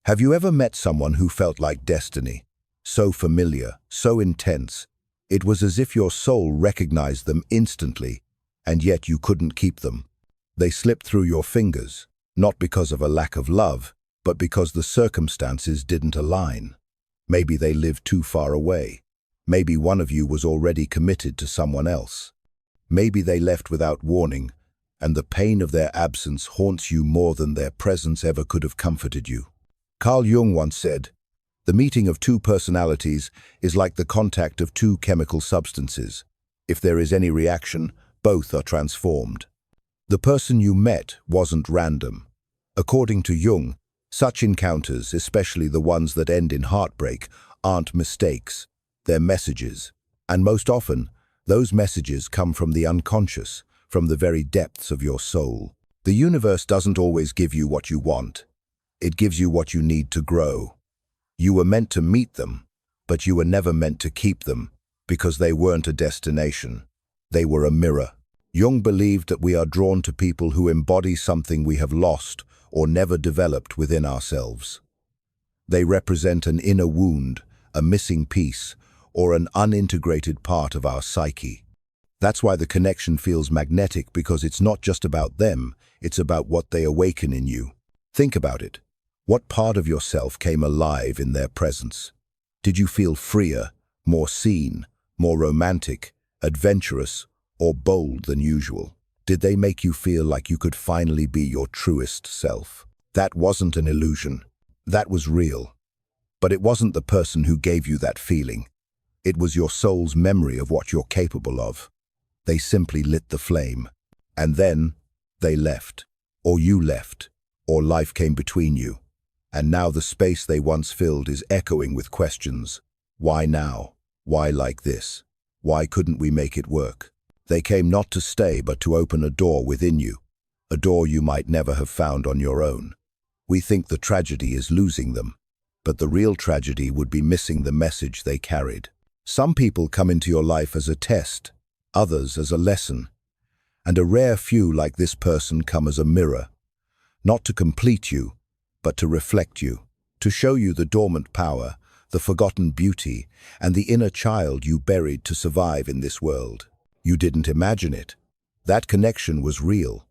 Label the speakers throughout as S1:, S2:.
S1: Have you ever met someone who felt like destiny? So familiar, so intense. It was as if your soul recognized them instantly, and yet you couldn't keep them. They slipped through your fingers, not because of a lack of love, but because the circumstances didn't align. Maybe they lived too far away. Maybe one of you was already committed to someone else. Maybe they left without warning, and the pain of their absence haunts you more than their presence ever could have comforted you. Carl Jung once said, "The meeting of two personalities is like the contact of two chemical substances. If there is any reaction, both are transformed." The person you met wasn't random. According to Jung, such encounters, especially the ones that end in heartbreak, aren't mistakes, they're messages. And most often, those messages come from the unconscious, from the very depths of your soul. The universe doesn't always give you what you want. It gives you what you need to grow. You were meant to meet them, but you were never meant to keep them, because they weren't a destination. They were a mirror. Jung believed that we are drawn to people who embody something we have lost or never developed within ourselves. They represent an inner wound, a missing piece, or an unintegrated part of our psyche. That's why the connection feels magnetic, because it's not just about them, it's about what they awaken in you. Think about it. What part of yourself came alive in their presence? Did you feel freer, more seen, more romantic, adventurous, or bold than usual? Did they make you feel like you could finally be your truest self? That wasn't an illusion. That was real. But it wasn't the person who gave you that feeling. It was your soul's memory of what you're capable of. They simply lit the flame. And then they left. Or you left. Or life came between you. And now the space they once filled is echoing with questions. Why now? Why like this? Why couldn't we make it work? They came not to stay, but to open a door within you, a door you might never have found on your own. We think the tragedy is losing them, but the real tragedy would be missing the message they carried. Some people come into your life as a test, others as a lesson, and a rare few like this person come as a mirror, not to complete you, but to reflect you, to show you the dormant power, the forgotten beauty, and the inner child you buried to survive in this world. You didn't imagine it. That connection was real.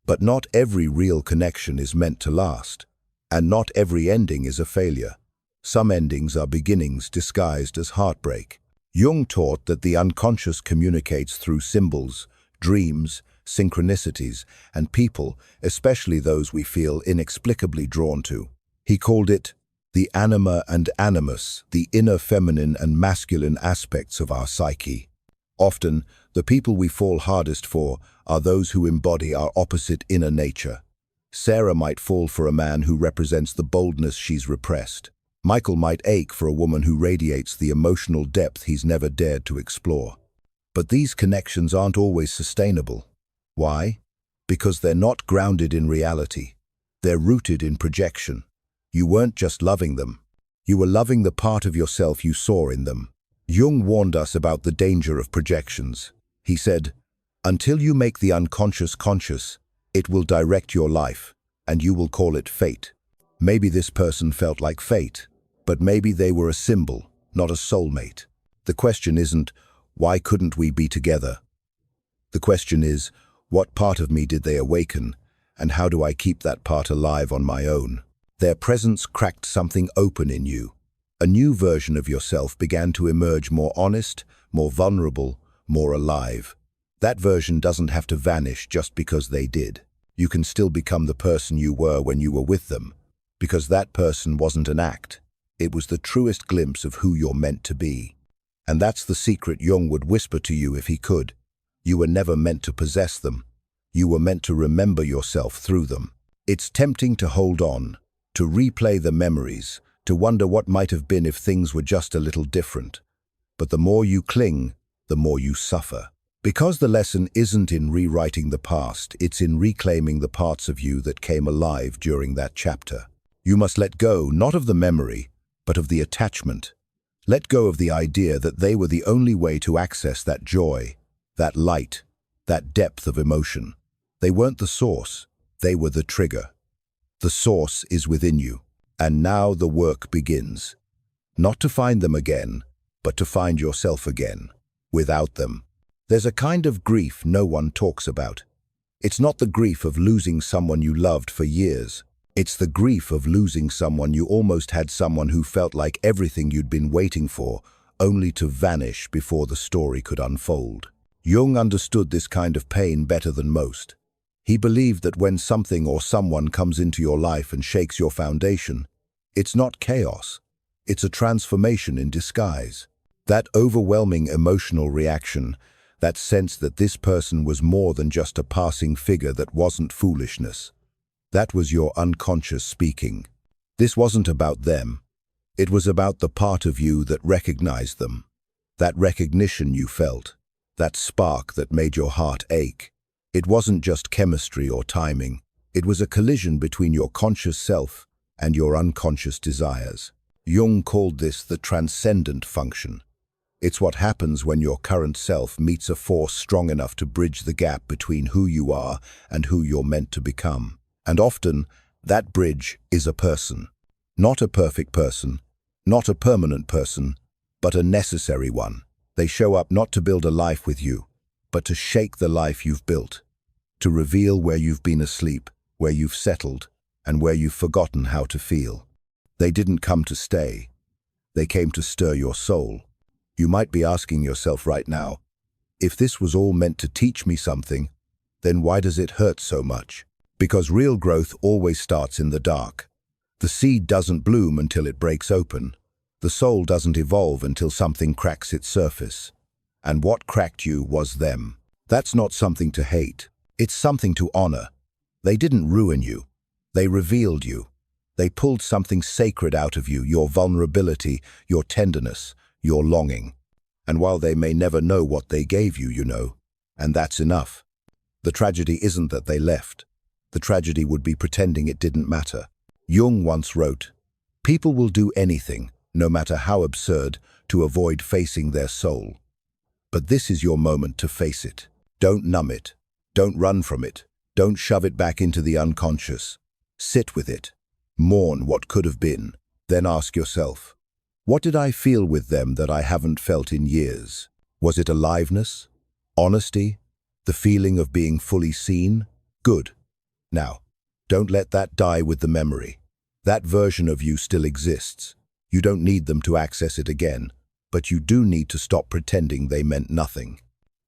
S1: But not every real connection is meant to last. And not every ending is a failure. Some endings are beginnings disguised as heartbreak. Jung taught that the unconscious communicates through symbols, dreams, synchronicities, and people, especially those we feel inexplicably drawn to. He called it the Anima and Animus, the inner feminine and masculine aspects of our psyche. Often, the people we fall hardest for are those who embody our opposite inner nature. Sarah might fall for a man who represents the boldness she's repressed. Michael might ache for a woman who radiates the emotional depth he's never dared to explore. But these connections aren't always sustainable. Why? Because they're not grounded in reality. They're rooted in projection. You weren't just loving them. You were loving the part of yourself you saw in them. Jung warned us about the danger of projections. He said, "Until you make the unconscious conscious, it will direct your life, and you will call it fate." Maybe this person felt like fate, but maybe they were a symbol, not a soulmate. The question isn't, why couldn't we be together? The question is, what part of me did they awaken, and how do I keep that part alive on my own? Their presence cracked something open in you. A new version of yourself began to emerge, more honest, more vulnerable, more alive. That version doesn't have to vanish just because they did. You can still become the person you were when you were with them, because that person wasn't an act. It was the truest glimpse of who you're meant to be. And that's the secret Jung would whisper to you if he could. You were never meant to possess them. You were meant to remember yourself through them. It's tempting to hold on, to replay the memories, to wonder what might have been if things were just a little different. But the more you cling, the more you suffer. Because the lesson isn't in rewriting the past, it's in reclaiming the parts of you that came alive during that chapter. You must let go, not of the memory, but of the attachment. Let go of the idea that they were the only way to access that joy, that light, that depth of emotion. They weren't the source, they were the trigger. The source is within you. And now the work begins. Not to find them again, but to find yourself again, without them. There's a kind of grief no one talks about. It's not the grief of losing someone you loved for years. It's the grief of losing someone you almost had, someone who felt like everything you'd been waiting for, only to vanish before the story could unfold. Jung understood this kind of pain better than most. He believed that when something or someone comes into your life and shakes your foundation, it's not chaos. It's a transformation in disguise. That overwhelming emotional reaction, that sense that this person was more than just a passing figure, that wasn't foolishness. That was your unconscious speaking. This wasn't about them. It was about the part of you that recognized them. That recognition you felt. That spark that made your heart ache. It wasn't just chemistry or timing. It was a collision between your conscious self and your unconscious desires. Jung called this the transcendent function. It's what happens when your current self meets a force strong enough to bridge the gap between who you are and who you're meant to become. And often, that bridge is a person. Not a perfect person, not a permanent person, but a necessary one. They show up not to build a life with you, but to shake the life you've built, to reveal where you've been asleep, where you've settled, and where you've forgotten how to feel. They didn't come to stay. They came to stir your soul. You might be asking yourself right now, if this was all meant to teach me something, then why does it hurt so much? Because real growth always starts in the dark. The seed doesn't bloom until it breaks open. The soul doesn't evolve until something cracks its surface. And what cracked you was them. That's not something to hate. It's something to honor. They didn't ruin you. They revealed you. They pulled something sacred out of you, your vulnerability, your tenderness, your longing. And while they may never know what they gave you, you know, and that's enough. The tragedy isn't that they left. The tragedy would be pretending it didn't matter. Jung once wrote, "People will do anything, no matter how absurd, to avoid facing their soul. But this is your moment to face it. Don't numb it. Don't run from it. Don't shove it back into the unconscious. Sit with it. Mourn what could have been. Then ask yourself, what did I feel with them that I haven't felt in years? Was it aliveness? Honesty? The feeling of being fully seen? Good. Now, don't let that die with the memory. That version of you still exists. You don't need them to access it again, but you do need to stop pretending they meant nothing.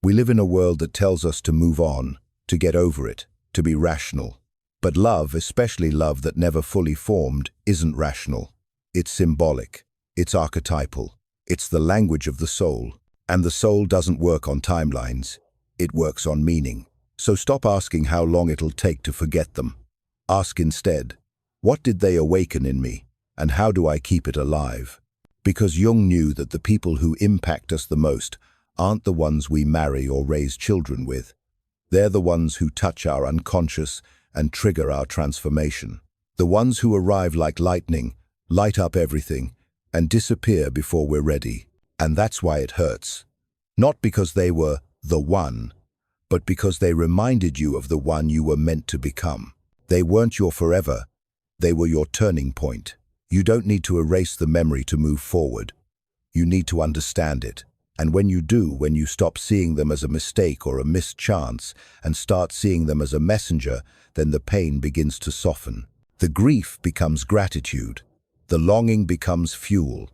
S1: We live in a world that tells us to move on, to get over it, to be rational. But love, especially love that never fully formed, isn't rational. It's symbolic. It's archetypal. It's the language of the soul. And the soul doesn't work on timelines. It works on meaning. So stop asking how long it'll take to forget them. Ask instead, what did they awaken in me, and how do I keep it alive? Because Jung knew that the people who impact us the most aren't the ones we marry or raise children with. They're the ones who touch our unconscious and trigger our transformation. The ones who arrive like lightning, light up everything, and disappear before we're ready. And that's why it hurts. Not because they were the one, but because they reminded you of the one you were meant to become. They weren't your forever. They were your turning point. You don't need to erase the memory to move forward. You need to understand it. And when you do, when you stop seeing them as a mistake or a missed chance and start seeing them as a messenger, then the pain begins to soften. The grief becomes gratitude. The longing becomes fuel.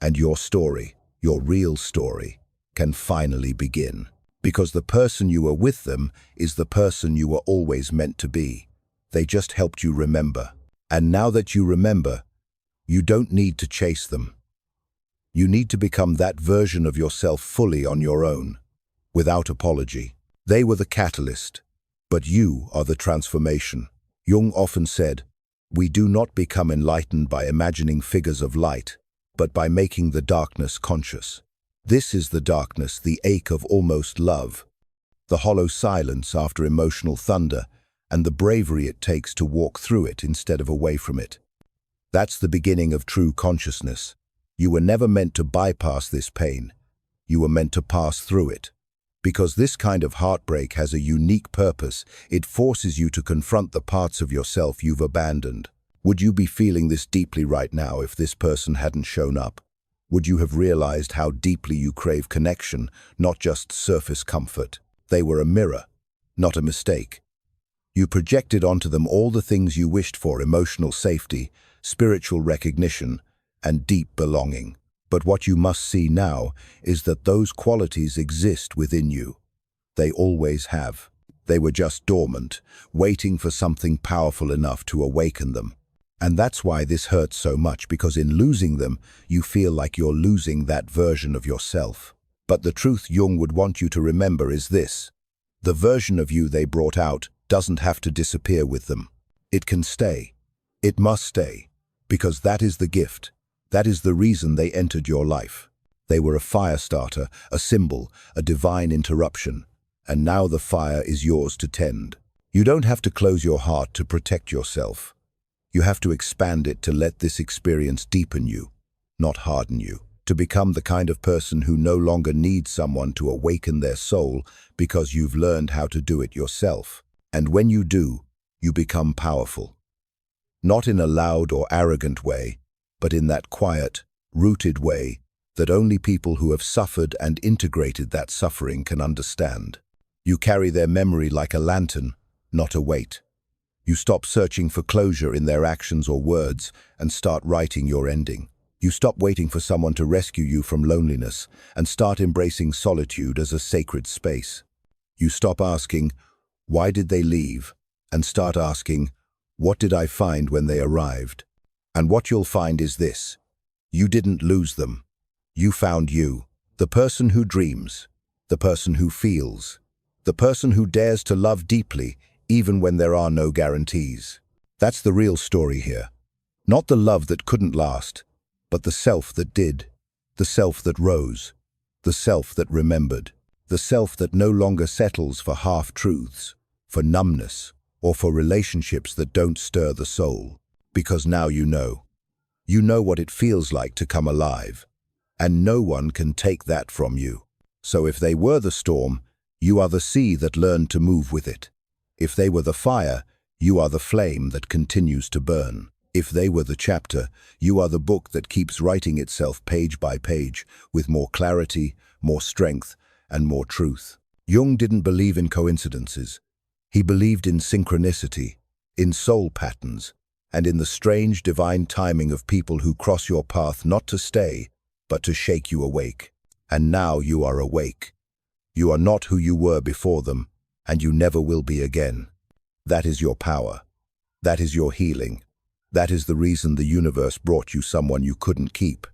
S1: And your story, your real story, can finally begin. Because the person you were with them is the person you were always meant to be. They just helped you remember. And now that you remember, you don't need to chase them. You need to become that version of yourself fully on your own, without apology. They were the catalyst, but you are the transformation. Jung often said, we do not become enlightened by imagining figures of light, but by making the darkness conscious. This is the darkness, the ache of almost love, the hollow silence after emotional thunder, and the bravery it takes to walk through it instead of away from it. That's the beginning of true consciousness. You were never meant to bypass this pain. You were meant to pass through it. Because this kind of heartbreak has a unique purpose, it forces you to confront the parts of yourself you've abandoned. Would you be feeling this deeply right now if this person hadn't shown up? Would you have realized how deeply you crave connection, not just surface comfort? They were a mirror, not a mistake. You projected onto them all the things you wished for: emotional safety, spiritual recognition, and deep belonging. But what you must see now is that those qualities exist within you. They always have. They were just dormant, waiting for something powerful enough to awaken them. And that's why this hurts so much, because in losing them, you feel like you're losing that version of yourself. But the truth Jung would want you to remember is this: the version of you they brought out doesn't have to disappear with them. It can stay. It must stay. Because that is the gift. That is the reason they entered your life. They were a fire starter, a symbol, a divine interruption. And now the fire is yours to tend. You don't have to close your heart to protect yourself. You have to expand it to let this experience deepen you, not harden you. To become the kind of person who no longer needs someone to awaken their soul because you've learned how to do it yourself. And when you do, you become powerful. Not in a loud or arrogant way, but in that quiet, rooted way that only people who have suffered and integrated that suffering can understand. You carry their memory like a lantern, not a weight. You stop searching for closure in their actions or words and start writing your ending. You stop waiting for someone to rescue you from loneliness and start embracing solitude as a sacred space. You stop asking, "Why did they leave?" and start asking, "What did I find when they arrived?" And what you'll find is this: you didn't lose them. You found you, the person who dreams, the person who feels, the person who dares to love deeply even when there are no guarantees. That's the real story here. Not the love that couldn't last, but the self that did, the self that rose, the self that remembered, the self that no longer settles for half-truths, for numbness, or for relationships that don't stir the soul. Because now you know. You know what it feels like to come alive, and no one can take that from you. So if they were the storm, you are the sea that learned to move with it. If they were the fire, you are the flame that continues to burn. If they were the chapter, you are the book that keeps writing itself page by page, with more clarity, more strength, and more truth. Jung didn't believe in coincidences. He believed in synchronicity, in soul patterns, and in the strange divine timing of people who cross your path not to stay, but to shake you awake. And now you are awake. You are not who you were before them, and you never will be again. That is your power. That is your healing. That is the reason the universe brought you someone you couldn't keep.